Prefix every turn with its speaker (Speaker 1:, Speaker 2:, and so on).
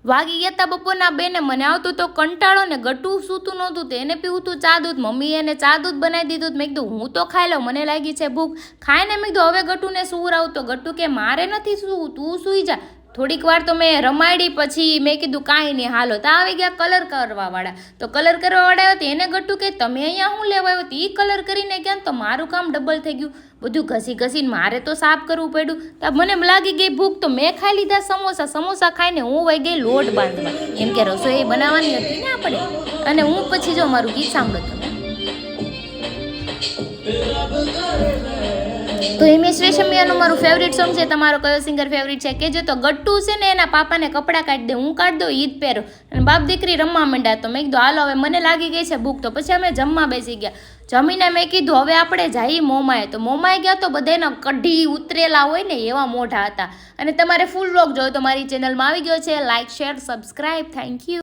Speaker 1: વાગી ગયા તા બપોરના 2 ને મને આવતું તો કંટાળો ને ગટું સૂતું નહોતું તેને પીવું તું ચા દૂધ મમ્મી એને ચા દૂધ બનાવી દીધું મેં કીધું હું તો ખાઈ લઉં મને લાગી છે ભૂખ ખાઈને મેં કીધું હવે ગટુને સૂર આવતો ગટુ કે મારે નથી સૂવું તું સૂઈ જા થોડીક વાર તો મેં રમાડી પછી મેં કીધું કાંઈ નહીં હાલો તો આવી ગયા કલર કરવાવાળા તો કલર કરવાવાળા આવ્યો તો એને ગટુ કે તમે અહીંયા શું લેવા આવ્યો તો એ કલર કરીને ગયા તો મારું કામ ડબલ થઈ ગયું બધું ઘસીને મારે તો સાફ કરવું પડ્યું તો મને લાગી ગઈ ભૂખ તો મેં ખાઈ લીધા સમોસા ખાઈને હું વહી ગઈ લોટ બાંધવા એમ કે રસોઈ બનાવવાની હતી ને આપણે અને હું પછી જો મારું ગીત સાંભળતો તો હિમેશ રેશમિયાનું મારું ફેવરિટ સોંગ છે તમારો કયો સિંગર ફેવરિટ છે કે જો તો ગટ્ટુ છે ને એના પાપાને કપડાં કાઢી દે હું કાઢી દઉં ઈદ પહેરો અને બાપ દીકરી રમવા માંડ્યા તો મેં કીધું હાલો હવે મને લાગી ગઈ છે ભૂખ તો પછી અમે જમવા બેસી ગયા જમીને મેં કીધું હવે આપણે જઈએ મોમાએ તો મોમાએ ગયા તો બધાના કઢી ઉતરેલા હોય ને એવા મોઢા હતા અને તમારે ફૂલ વ્લોગ જોયો તો મારી ચેનલમાં આવી ગયો છે like share subscribe thank you